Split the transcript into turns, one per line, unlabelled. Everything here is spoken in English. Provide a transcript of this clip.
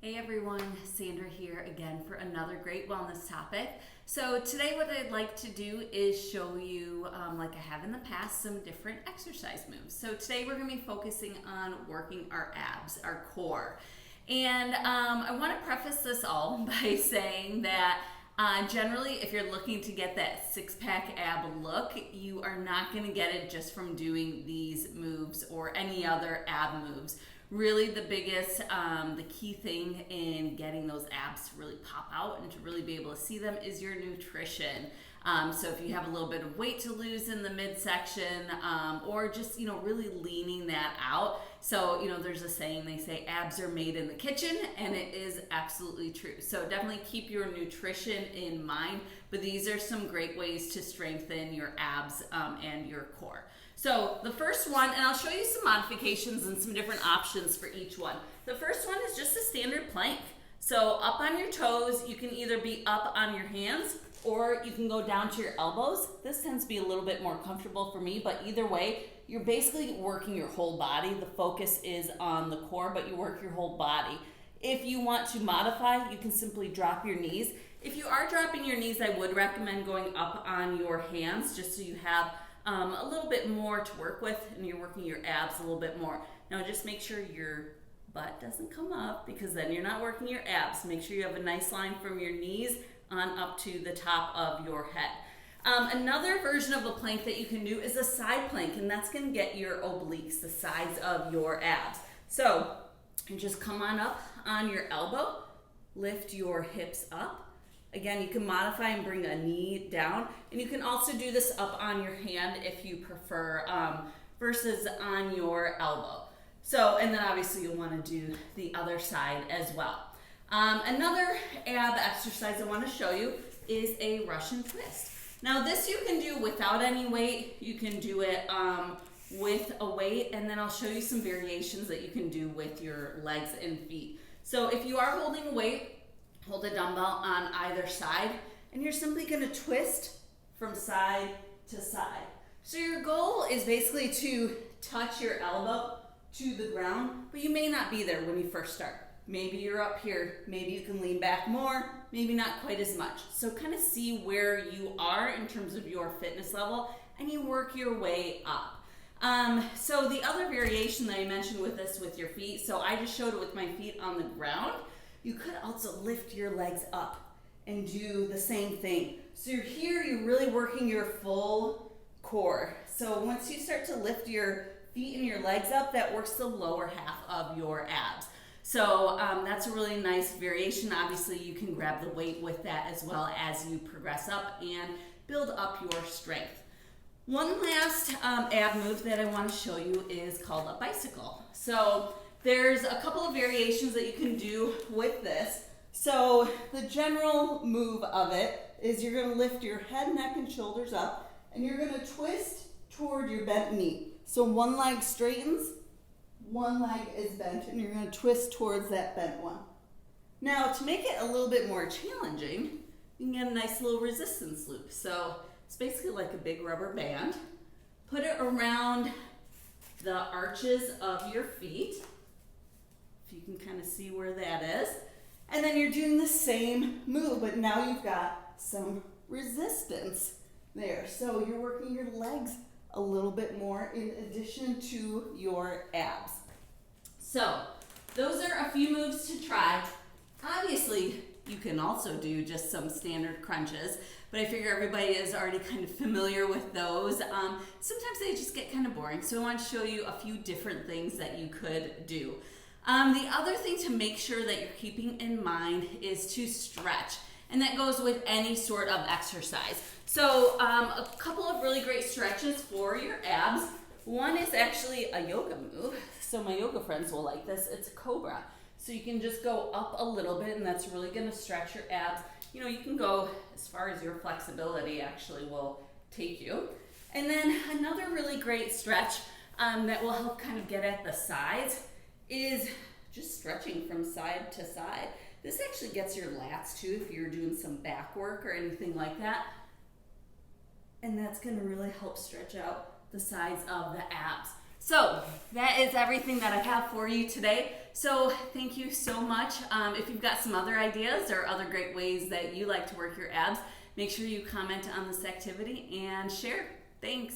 Hey everyone, Sandra here again for another great wellness topic. So today what I'd like to do is show you, like I have in the past, some different exercise moves. So today we're going to be focusing on working our abs, our core. And I want to preface this all by saying that generally if you're looking to get that six-pack ab look, you are not going to get it just from doing these moves or any other ab moves. Really the biggest, the key thing in getting those abs to really pop out and to really be able to see them is your nutrition. So if you have a little bit of weight to lose in the midsection, or just, really leaning that out. So, there's a saying, they say abs are made in the kitchen, and it is absolutely true. So definitely keep your nutrition in mind, but these are some great ways to strengthen your abs and your core. So the first one, and I'll show you some modifications and some different options for each one. The first one is just a standard plank. So up on your toes, you can either be up on your hands or you can go down to your elbows. This tends to be a little bit more comfortable for me, but either way, you're basically working your whole body. The focus is on the core, but you work your whole body. If you want to modify, you can simply drop your knees. If you are dropping your knees, I would recommend going up on your hands just so you have a little bit more to work with and you're working your abs a little bit more. Now just make sure your butt doesn't come up because then you're not working your abs. Make sure you have a nice line from your knees on up to the top of your head. Another version of a plank that you can do is a side plank, and that's going to get your obliques, the sides of your abs. So you just come on up on your elbow, lift your hips up. Again, you can modify and bring a knee down, and you can also do this up on your hand if you prefer, versus on your elbow. So, and then obviously you'll want to do the other side as well. Another ab exercise I want to show you is a Russian twist. Now this you can do without any weight. You can do it with a weight, and then I'll show you some variations that you can do with your legs and feet. So if you are holding a weight, hold a dumbbell on either side, and you're simply going to twist from side to side. So your goal is basically to touch your elbow to the ground, but you may not be there when you first start. Maybe you're up here, maybe you can lean back more, maybe not quite as much. So kind of see where you are in terms of your fitness level, and you work your way up. So the other variation that I mentioned with this with your feet, so I just showed it with my feet on the ground. You could also lift your legs up and do the same thing. So you're here, you're really working your full core. So once you start to lift your feet and your legs up, that works the lower half of your abs. So that's a really nice variation. Obviously, you can grab the weight with that as well as you progress up and build up your strength. One last ab move that I want to show you is called a bicycle. So there's a couple of variations that you can do with this. So the general move of it is you're going to lift your head, neck, and shoulders up, and you're going to twist toward your bent knee. So one leg straightens, one leg is bent, and you're going to twist towards that bent one. Now to make it a little bit more challenging, you can get a nice little resistance loop. So it's basically like a big rubber band. Put it around the arches of your feet. You can kind of see where that is. And then you're doing the same move, but now you've got some resistance there. So you're working your legs a little bit more in addition to your abs. So those are a few moves to try. Obviously, you can also do just some standard crunches, but I figure everybody is already kind of familiar with those. Sometimes they just get kind of boring, so I want to show you a few different things that you could do. The other thing to make sure that you're keeping in mind is to stretch, and that goes with any sort of exercise. So a couple of really great stretches for your abs. One is actually a yoga move. So my yoga friends will like this. It's a cobra. So you can just go up a little bit, and that's really going to stretch your abs. You can go as far as your flexibility actually will take you. And then another really great stretch that will help kind of get at the sides is just stretching from side to side. This actually gets your lats too if you're doing some back work or anything like that. And that's going to really help stretch out the sides of the abs. So that is everything that I have for you today. So thank you so much. If you've got some other ideas or other great ways that you like to work your abs, make sure you comment on this activity and share. Thanks.